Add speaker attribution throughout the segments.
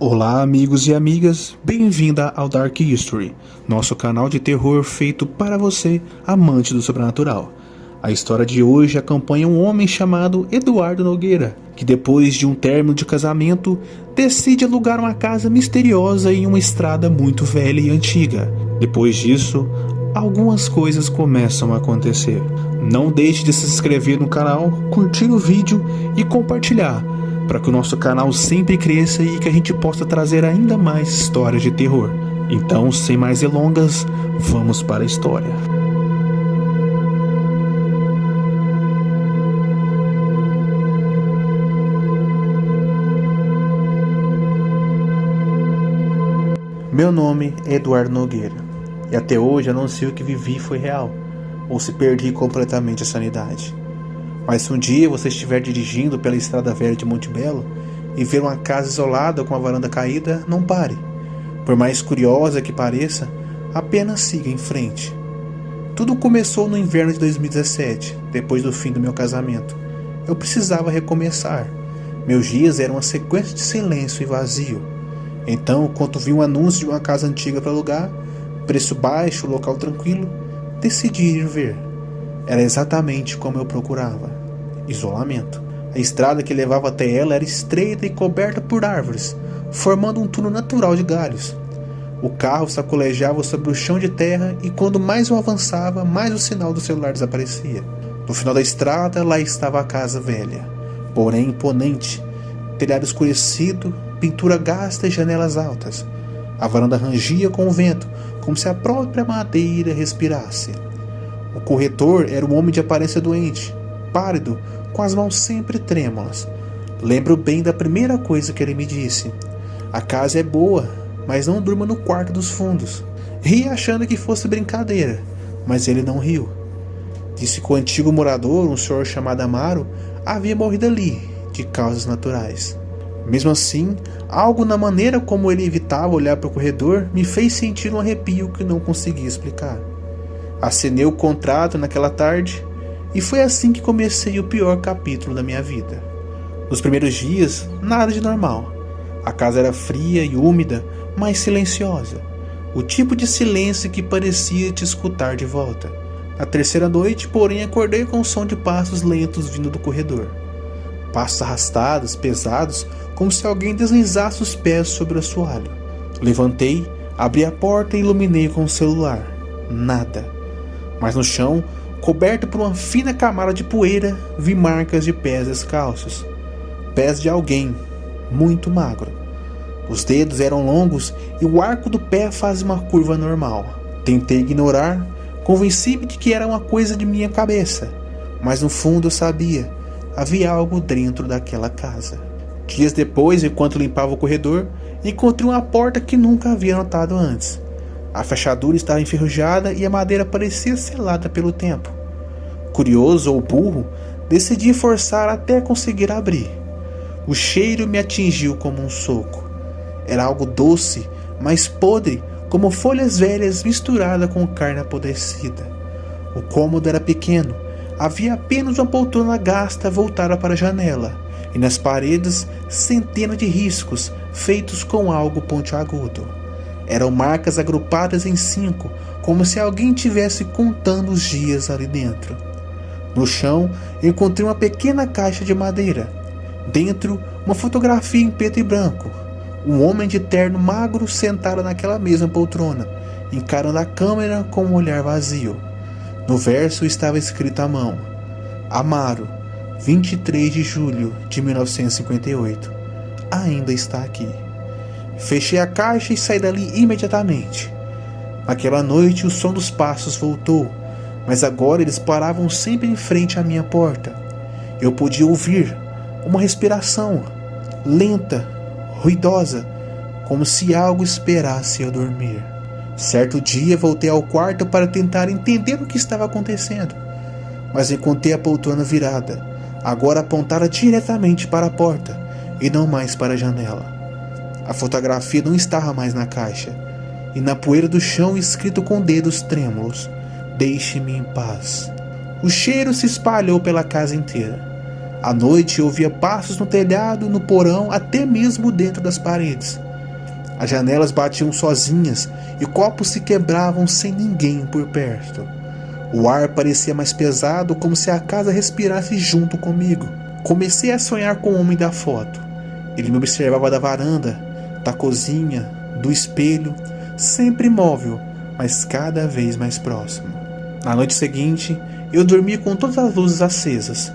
Speaker 1: Olá, amigos e amigas, bem-vinda ao Dark History, nosso canal de terror feito para você, amante do sobrenatural. A história de hoje acompanha um homem chamado Eduardo Nogueira, que depois de um término de casamento, decide alugar uma casa misteriosa em uma estrada muito velha e antiga. Depois disso, algumas coisas começam a acontecer. Não deixe de se inscrever no canal, curtir o vídeo e compartilhar, para que o nosso canal sempre cresça e que a gente possa trazer ainda mais histórias de terror. Então, sem mais delongas, vamos para a história. Meu nome é Eduardo Nogueira, e até hoje eu não sei o que vivi foi real, ou se perdi completamente a sanidade. Mas se um dia você estiver dirigindo pela estrada velha de Monte Belo e ver uma casa isolada com a varanda caída, não pare. Por mais curiosa que pareça, apenas siga em frente. Tudo começou no inverno de 2017, depois do fim do meu casamento. Eu precisava recomeçar. Meus dias eram uma sequência de silêncio e vazio. Então, quando vi um anúncio de uma casa antiga para alugar, preço baixo, local tranquilo, decidi ir ver. Era exatamente como eu procurava: isolamento. A estrada que levava até ela era estreita e coberta por árvores, formando um túnel natural de galhos. O carro sacolejava sobre o chão de terra e quando mais eu avançava, mais o sinal do celular desaparecia. No final da estrada, lá estava a casa velha, porém imponente, telhado escurecido, pintura gasta e janelas altas. A varanda rangia com o vento, como se a própria madeira respirasse. O corretor era um homem de aparência doente, pálido, com as mãos sempre trêmulas. Lembro bem da primeira coisa que ele me disse: "A casa é boa, mas não durma no quarto dos fundos." Ri achando que fosse brincadeira, mas ele não riu. Disse que o antigo morador, um senhor chamado Amaro, havia morrido ali, de causas naturais. Mesmo assim, algo na maneira como ele evitava olhar para o corredor me fez sentir um arrepio que não conseguia explicar. Assinei o contrato naquela tarde e foi assim que comecei o pior capítulo da minha vida. Nos primeiros dias, nada de normal. A casa era fria e úmida, mas silenciosa. O tipo de silêncio que parecia te escutar de volta. Na terceira noite, porém, acordei com o som de passos lentos vindo do corredor. Passos arrastados, pesados, como se alguém deslizasse os pés sobre o assoalho. Levantei, abri a porta e iluminei com o celular. Nada. Mas no chão, coberto por uma fina camada de poeira, vi marcas de pés descalços. Pés de alguém, muito magro. Os dedos eram longos e o arco do pé fazia uma curva normal. Tentei ignorar, convenci-me de que era uma coisa de minha cabeça, mas no fundo eu sabia, havia algo dentro daquela casa. Dias depois, enquanto limpava o corredor, encontrei uma porta que nunca havia notado antes. A fechadura estava enferrujada e a madeira parecia selada pelo tempo. Curioso ou burro, decidi forçar até conseguir abrir. O cheiro me atingiu como um soco. Era algo doce, mas podre, como folhas velhas misturadas com carne apodrecida. O cômodo era pequeno. Havia apenas uma poltrona gasta voltada para a janela, e nas paredes centenas de riscos feitos com algo pontiagudo. Eram marcas agrupadas em 5, como se alguém tivesse contando os dias ali dentro. No chão, encontrei uma pequena caixa de madeira. Dentro, uma fotografia em preto e branco. Um homem de terno magro sentado naquela mesma poltrona, encarando a câmera com um olhar vazio. No verso estava escrito à mão: Amaro, 23 de julho de 1958. Ainda está aqui. Fechei a caixa e saí dali imediatamente. Naquela noite o som dos passos voltou, mas agora eles paravam sempre em frente à minha porta. Eu podia ouvir uma respiração, lenta, ruidosa, como se algo esperasse eu dormir. Certo dia voltei ao quarto para tentar entender o que estava acontecendo, mas encontrei a poltrona virada, agora apontada diretamente para a porta e não mais para a janela. A fotografia não estava mais na caixa, e na poeira do chão escrito com dedos trêmulos: "Deixe-me em paz." O cheiro se espalhou pela casa inteira. À noite eu ouvia passos no telhado, no porão, até mesmo dentro das paredes. As janelas batiam sozinhas e copos se quebravam sem ninguém por perto. O ar parecia mais pesado, como se a casa respirasse junto comigo. Comecei a sonhar com o homem da foto. Ele me observava da varanda, da cozinha, do espelho, sempre imóvel, mas cada vez mais próximo. Na noite seguinte, eu dormi com todas as luzes acesas.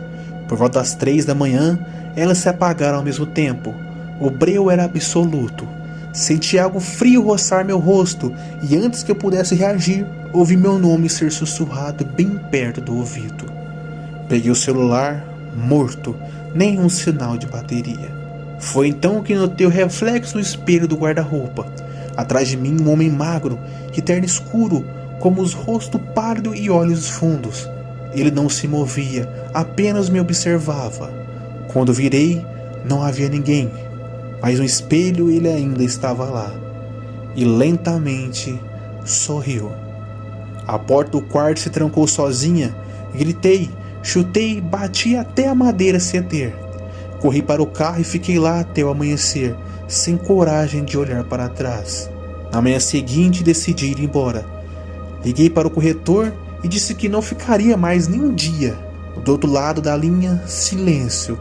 Speaker 1: Por volta das 3 da manhã, elas se apagaram ao mesmo tempo. O breu era absoluto. Senti algo frio roçar meu rosto e antes que eu pudesse reagir, ouvi meu nome ser sussurrado bem perto do ouvido. Peguei o celular, morto, nenhum sinal de bateria. Foi então que notei o reflexo no espelho do guarda-roupa. Atrás de mim um homem magro, de terno escuro, como os rosto pálido e olhos fundos. Ele não se movia, apenas me observava. Quando virei, não havia ninguém. Mas no espelho ele ainda estava lá. E lentamente sorriu. A porta do quarto se trancou sozinha. Gritei, chutei, bati até a madeira ceder. Corri para o carro e fiquei lá até o amanhecer, sem coragem de olhar para trás. Na manhã seguinte decidi ir embora. Liguei para o corretor e disse que não ficaria mais nem um dia. Do outro lado da linha, silêncio.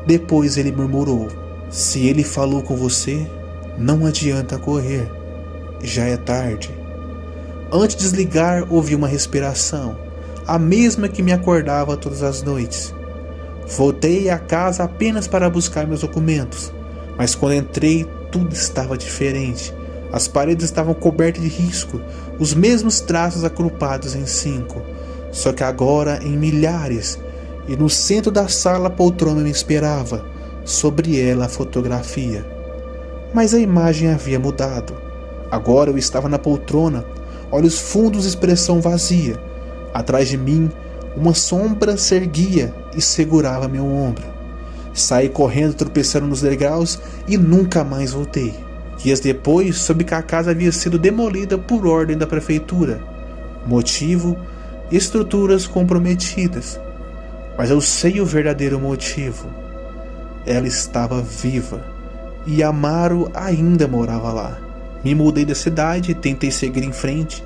Speaker 1: Depois ele murmurou: se ele falou com você, não adianta correr. Já é tarde. Antes de desligar, ouvi uma respiração, a mesma que me acordava todas as noites. Voltei à casa apenas para buscar meus documentos, mas quando entrei, tudo estava diferente. As paredes estavam cobertas de risco, os mesmos traços agrupados em 5, só que agora em milhares, e no centro da sala a poltrona me esperava. Sobre ela a fotografia. Mas a imagem havia mudado. Agora eu estava na poltrona, olhos fundos e expressão vazia. Atrás de mim, uma sombra se erguia e segurava meu ombro. Saí correndo, tropeçando nos degraus e nunca mais voltei. Dias depois, soube que a casa havia sido demolida por ordem da prefeitura. Motivo: estruturas comprometidas. Mas eu sei o verdadeiro motivo. Ela estava viva e Amaro ainda morava lá. Me mudei da cidade e tentei seguir em frente,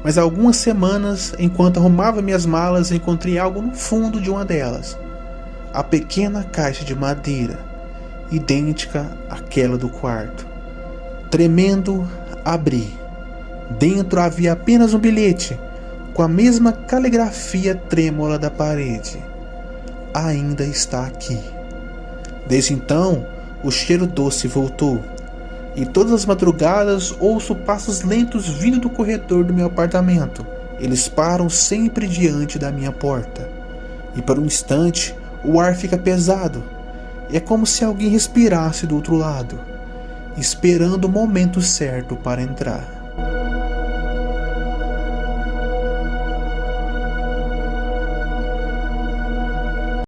Speaker 1: mas algumas semanas, enquanto arrumava minhas malas, encontrei algo no fundo de uma delas. A pequena caixa de madeira, idêntica àquela do quarto. Tremendo, abri. Dentro havia apenas um bilhete, com a mesma caligrafia trêmula da parede. Ainda está aqui. Desde então, o cheiro doce voltou, e todas as madrugadas ouço passos lentos vindo do corredor do meu apartamento. Eles param sempre diante da minha porta, e por um instante o ar fica pesado. É como se alguém respirasse do outro lado, esperando o momento certo para entrar.